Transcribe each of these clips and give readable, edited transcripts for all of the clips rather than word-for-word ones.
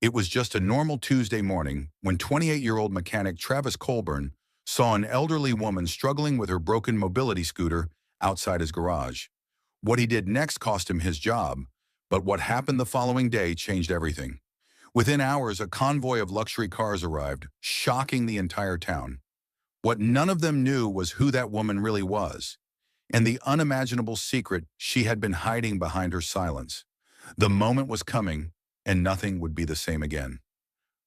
It was just a normal Tuesday morning when 28-year-old mechanic Travis Colburn saw an elderly woman struggling with her broken mobility scooter outside his garage. What he did next cost him his job, but what happened the following day changed everything. Within hours, a convoy of luxury cars arrived, shocking the entire town. What none of them knew was who that woman really was, and the unimaginable secret she had been hiding behind her silence. The moment was coming, and nothing would be the same again.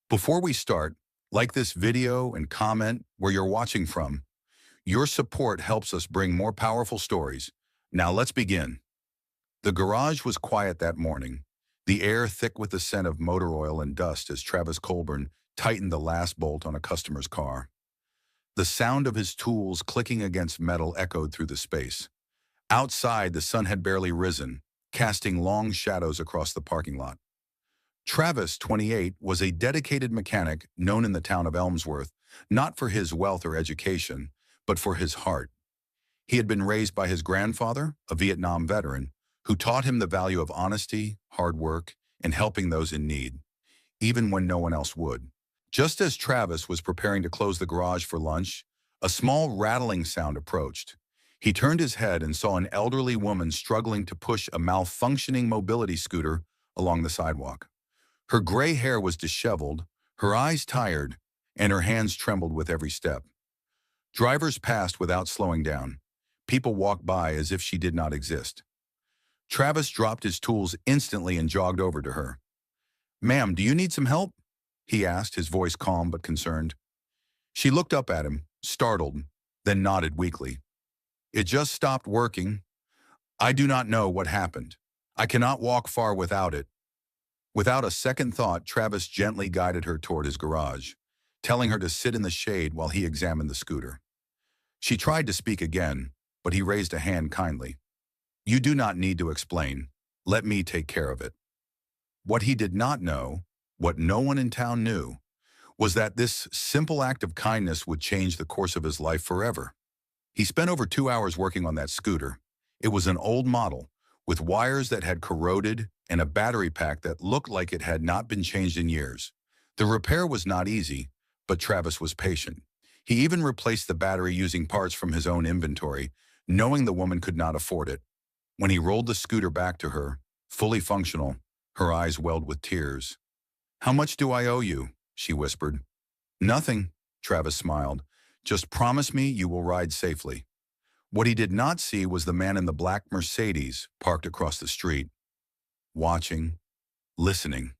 Before we start, like this video and comment where you're watching from. Your support helps us bring more powerful stories. Now let's begin. The garage was quiet that morning, the air thick with the scent of motor oil and dust as Travis Colburn tightened the last bolt on a customer's car. The sound of his tools clicking against metal echoed through the space. Outside, the sun had barely risen, casting long shadows across the parking lot. Travis, 28, was a dedicated mechanic known in the town of Elmsworth, not for his wealth or education, but for his heart. He had been raised by his grandfather, a Vietnam veteran, who taught him the value of honesty, hard work, and helping those in need, even when no one else would. Just as Travis was preparing to close the garage for lunch, a small rattling sound approached. He turned his head and saw an elderly woman struggling to push a malfunctioning mobility scooter along the sidewalk. Her gray hair was disheveled, her eyes tired, and her hands trembled with every step. Drivers passed without slowing down. People walked by as if she did not exist. Travis dropped his tools instantly and jogged over to her. "Ma'am, do you need some help?" he asked, his voice calm but concerned. She looked up at him, startled, then nodded weakly. "It just stopped working. I do not know what happened. I cannot walk far without it." Without a second thought, Travis gently guided her toward his garage, telling her to sit in the shade while he examined the scooter. She tried to speak again, but he raised a hand kindly. "You do not need to explain. Let me take care of it." What he did not know, what no one in town knew, was that this simple act of kindness would change the course of his life forever. He spent over 2 hours working on that scooter. It was an old model, with wires that had corroded and a battery pack that looked like it had not been changed in years. The repair was not easy, but Travis was patient. He even replaced the battery using parts from his own inventory, knowing the woman could not afford it. When he rolled the scooter back to her, fully functional, her eyes welled with tears. "How much do I owe you?" she whispered. "Nothing," Travis smiled. "Just promise me you will ride safely." What he did not see was the man in the black Mercedes parked across the street, watching, listening.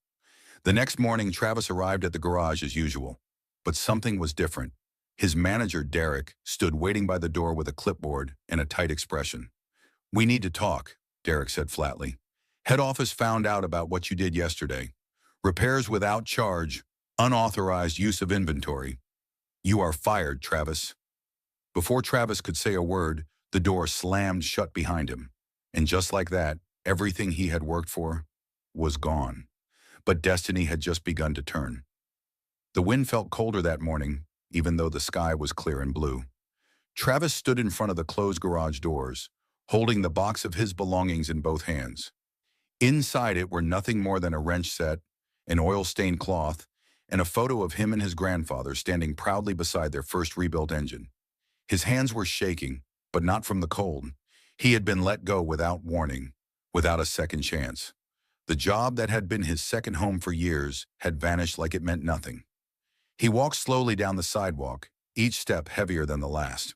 The next morning, Travis arrived at the garage as usual, but something was different. His manager, Derek, stood waiting by the door with a clipboard and a tight expression. "We need to talk," Derek said flatly. "Head office found out about what you did yesterday. Repairs without charge, unauthorized use of inventory. You are fired, Travis." Before Travis could say a word, the door slammed shut behind him. And just like that, everything he had worked for was gone. But destiny had just begun to turn. The wind felt colder that morning, even though the sky was clear and blue. Travis stood in front of the closed garage doors, holding the box of his belongings in both hands. Inside it were nothing more than a wrench set, an oil-stained cloth, and a photo of him and his grandfather standing proudly beside their first rebuilt engine. His hands were shaking, but not from the cold. He had been let go without warning, without a second chance. The job that had been his second home for years had vanished like it meant nothing. He walked slowly down the sidewalk, each step heavier than the last.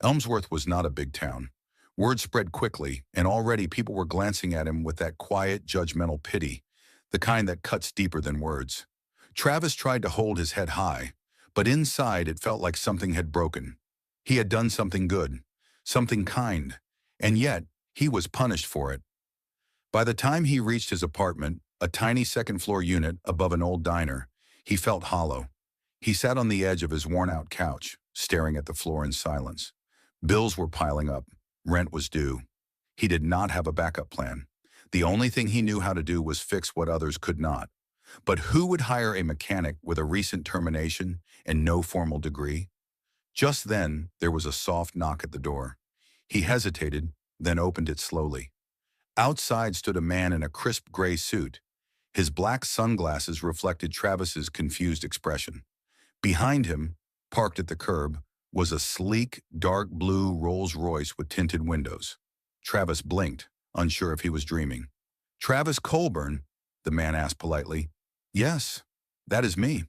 Elmsworth was not a big town. Word spread quickly, and already people were glancing at him with that quiet, judgmental pity, the kind that cuts deeper than words. Travis tried to hold his head high, but inside it felt like something had broken. He had done something good, something kind, and yet he was punished for it. By the time he reached his apartment, a tiny second-floor unit above an old diner, he felt hollow. He sat on the edge of his worn-out couch, staring at the floor in silence. Bills were piling up. Rent was due. He did not have a backup plan. The only thing he knew how to do was fix what others could not. But who would hire a mechanic with a recent termination and no formal degree? Just then, there was a soft knock at the door. He hesitated, then opened it slowly. Outside stood a man in a crisp gray suit. His black sunglasses reflected Travis's confused expression. Behind him, parked at the curb, was a sleek, dark blue Rolls-Royce with tinted windows. Travis blinked, unsure if he was dreaming. "Travis Colburn?" the man asked politely. "Yes, that is me.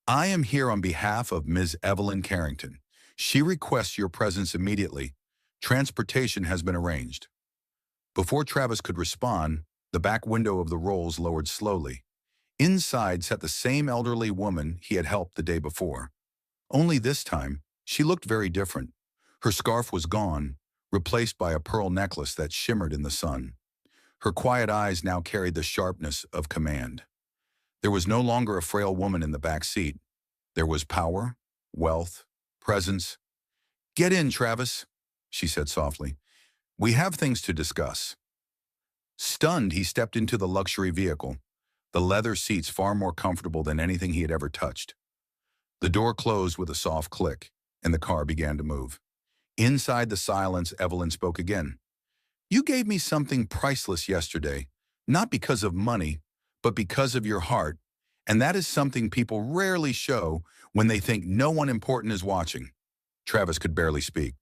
I am here on behalf of Ms. Evelyn Carrington. She requests your presence immediately. Transportation has been arranged." Before Travis could respond, the back window of the Rolls lowered slowly. Inside sat the same elderly woman he had helped the day before. Only this time, she looked very different. Her scarf was gone, replaced by a pearl necklace that shimmered in the sun. Her quiet eyes now carried the sharpness of command. There was no longer a frail woman in the back seat. There was power, wealth, presence. "Get in, Travis," she said softly. "We have things to discuss." Stunned, he stepped into the luxury vehicle, the leather seats far more comfortable than anything he had ever touched. The door closed with a soft click, and the car began to move. Inside the silence, Evelyn spoke again. "You gave me something priceless yesterday, not because of money, but because of your heart, and that is something people rarely show when they think no one important is watching." Travis could barely speak.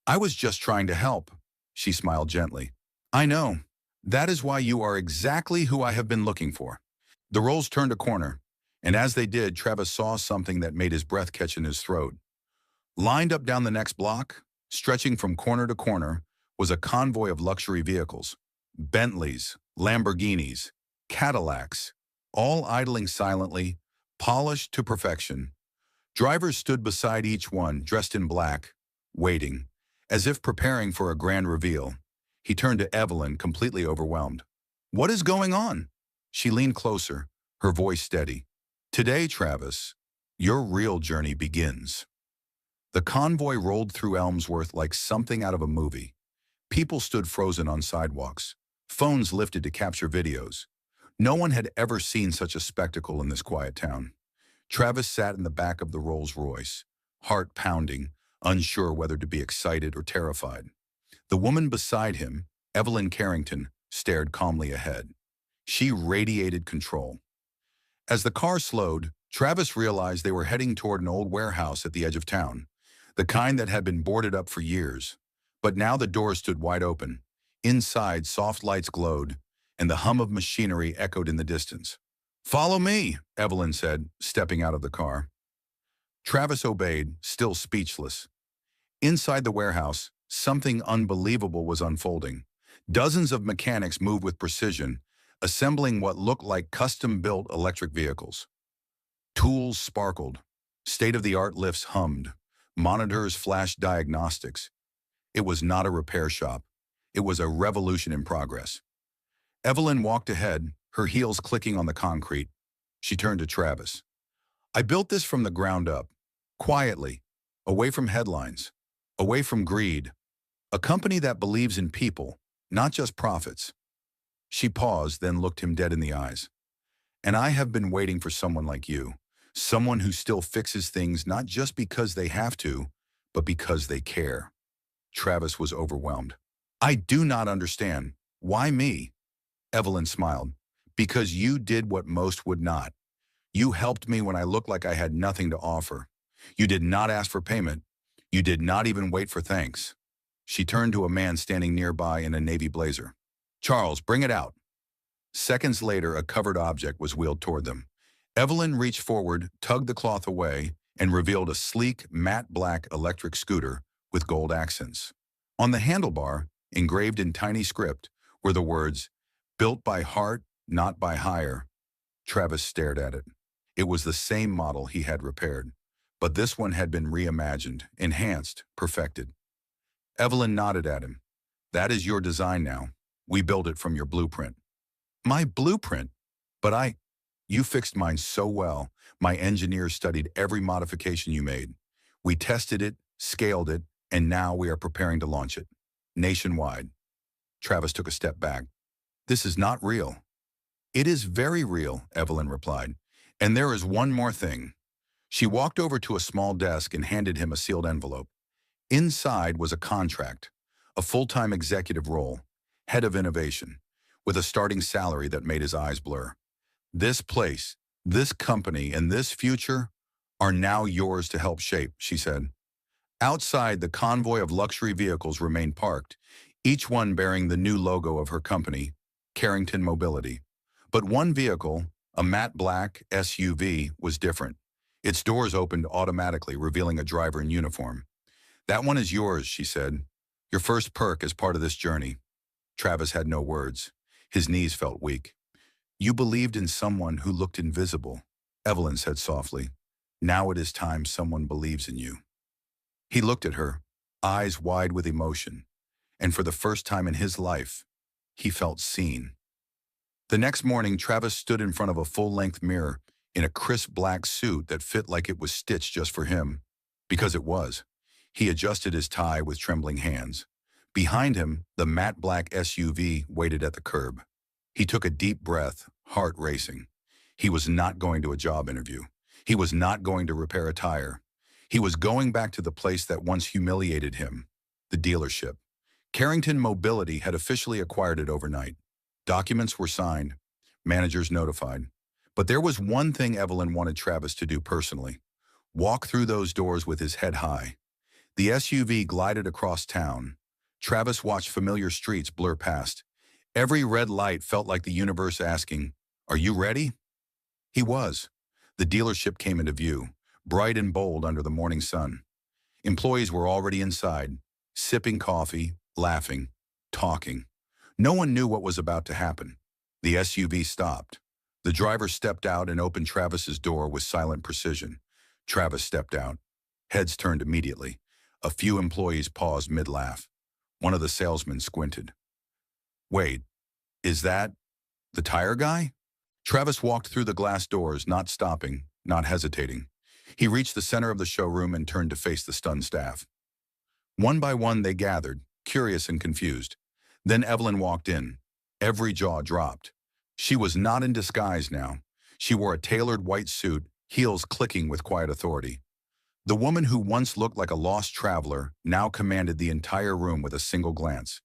"I was just trying to help," she smiled gently. "I know. That is why you are exactly who I have been looking for." The Rolls turned a corner, and as they did, Travis saw something that made his breath catch in his throat. Lined up down the next block, stretching from corner to corner, was a convoy of luxury vehicles. Bentleys, Lamborghinis, Cadillacs, all idling silently, polished to perfection. Drivers stood beside each one, dressed in black, waiting, as if preparing for a grand reveal. He turned to Evelyn, completely overwhelmed. "What is going on?" She leaned closer, her voice steady. "Today, Travis, your real journey begins." The convoy rolled through Elmsworth like something out of a movie. People stood frozen on sidewalks, phones lifted to capture videos. No one had ever seen such a spectacle in this quiet town. Travis sat in the back of the Rolls-Royce, heart pounding, unsure whether to be excited or terrified. The woman beside him, Evelyn Carrington, stared calmly ahead. She radiated control. As the car slowed, Travis realized they were heading toward an old warehouse at the edge of town, the kind that had been boarded up for years. But now the doors stood wide open. Inside, soft lights glowed, and the hum of machinery echoed in the distance. "Follow me," Evelyn said, stepping out of the car. Travis obeyed, still speechless. Inside the warehouse, something unbelievable was unfolding. Dozens of mechanics moved with precision, assembling what looked like custom-built electric vehicles. Tools sparkled. State-of-the-art lifts hummed. Monitors flashed diagnostics. It was not a repair shop. It was a revolution in progress. Evelyn walked ahead, her heels clicking on the concrete. She turned to Travis. "I built this from the ground up, quietly, away from headlines, away from greed. A company that believes in people, not just profits." She paused, then looked him dead in the eyes. "And I have been waiting for someone like you, someone who still fixes things not just because they have to, but because they care." Travis was overwhelmed. "I do not understand. Why me?" Evelyn smiled. "Because you did what most would not. You helped me when I looked like I had nothing to offer. You did not ask for payment. You did not even wait for thanks." She turned to a man standing nearby in a navy blazer. "Charles, bring it out." Seconds later, a covered object was wheeled toward them. Evelyn reached forward, tugged the cloth away, and revealed a sleek, matte black electric scooter with gold accents. On the handlebar, engraved in tiny script, were the words, "Built by heart, not by hire." Travis stared at it. It was the same model he had repaired, but this one had been reimagined, enhanced, perfected. Evelyn nodded at him. "That is your design now. We built it from your blueprint." "My blueprint? But you fixed mine so well. My engineers studied every modification you made. We tested it, scaled it, and now we are preparing to launch it. Nationwide." Travis took a step back. "This is not real." "It is very real," Evelyn replied. "And there is one more thing." She walked over to a small desk and handed him a sealed envelope. Inside was a contract, a full-time executive role, head of innovation, with a starting salary that made his eyes blur. This place, this company, and this future are now yours to help shape, she said. Outside, the convoy of luxury vehicles remained parked, each one bearing the new logo of her company, Carrington Mobility. But one vehicle, a matte black SUV, was different. Its doors opened automatically, revealing a driver in uniform. "That one is yours," she said. "Your first perk as part of this journey." Travis had no words. His knees felt weak. "You believed in someone who looked invisible," Evelyn said softly. "Now it is time someone believes in you." He looked at her, eyes wide with emotion, and for the first time in his life, he felt seen. The next morning, Travis stood in front of a full-length mirror in a crisp black suit that fit like it was stitched just for him. Because it was. He adjusted his tie with trembling hands. Behind him, the matte black SUV waited at the curb. He took a deep breath, heart racing. He was not going to a job interview. He was not going to repair a tire. He was going back to the place that once humiliated him, the dealership. Carrington Mobility had officially acquired it overnight. Documents were signed, managers notified. But there was one thing Evelyn wanted Travis to do personally: walk through those doors with his head high. The SUV glided across town. Travis watched familiar streets blur past. Every red light felt like the universe asking, "Are you ready?" He was. The dealership came into view, bright and bold under the morning sun. Employees were already inside, sipping coffee, laughing, talking. No one knew what was about to happen. The SUV stopped. The driver stepped out and opened Travis's door with silent precision. Travis stepped out. Heads turned immediately. A few employees paused mid-laugh. One of the salesmen squinted. "Wait, is that the tire guy?" Travis walked through the glass doors, not stopping, not hesitating. He reached the center of the showroom and turned to face the stunned staff. One by one they gathered, curious and confused. Then Evelyn walked in. Every jaw dropped. She was not in disguise now. She wore a tailored white suit, heels clicking with quiet authority. The woman who once looked like a lost traveler now commanded the entire room with a single glance.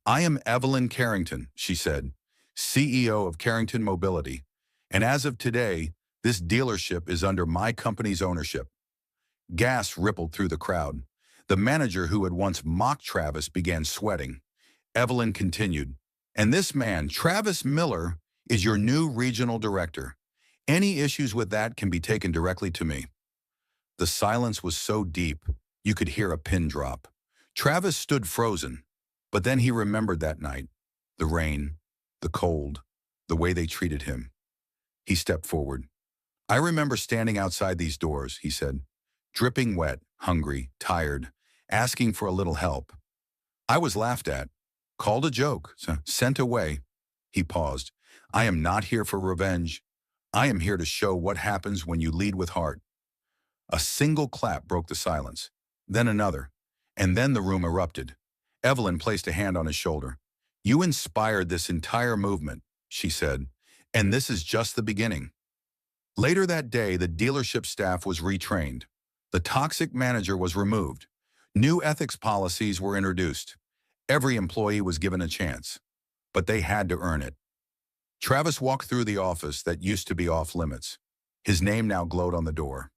"I am Evelyn Carrington," she said, "CEO of Carrington Mobility, and as of today, this dealership is under my company's ownership." Gas rippled through the crowd. The manager who had once mocked Travis began sweating. Evelyn continued, "And this man, Travis Miller, is your new regional director. Any issues with that can be taken directly to me." The silence was so deep, you could hear a pin drop. Travis stood frozen, but then he remembered that night. The rain, the cold, the way they treated him. He stepped forward. "I remember standing outside these doors," he said, "dripping wet, hungry, tired, asking for a little help. I was laughed at, called a joke, sent away." He paused. "I am not here for revenge. I am here to show what happens when you lead with heart." A single clap broke the silence, then another, and then the room erupted. Evelyn placed a hand on his shoulder. "You inspired this entire movement," she said, "and this is just the beginning." Later that day, the dealership staff was retrained. The toxic manager was removed. New ethics policies were introduced. Every employee was given a chance, but they had to earn it. Travis walked through the office that used to be off limits. His name now glowed on the door.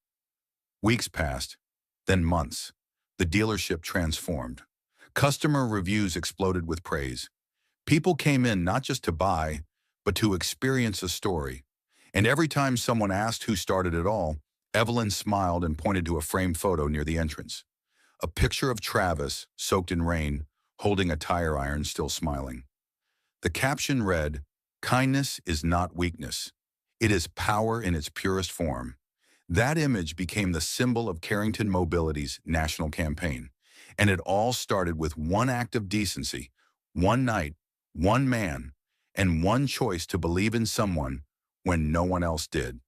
Weeks passed, then months. The dealership transformed. Customer reviews exploded with praise. People came in not just to buy, but to experience a story. And every time someone asked who started it all, Evelyn smiled and pointed to a framed photo near the entrance. A picture of Travis, soaked in rain, holding a tire iron, still smiling. The caption read, "Kindness is not weakness. It is power in its purest form." That image became the symbol of Carrington Mobility's national campaign. And it all started with one act of decency, one night, one man, and one choice to believe in someone when no one else did.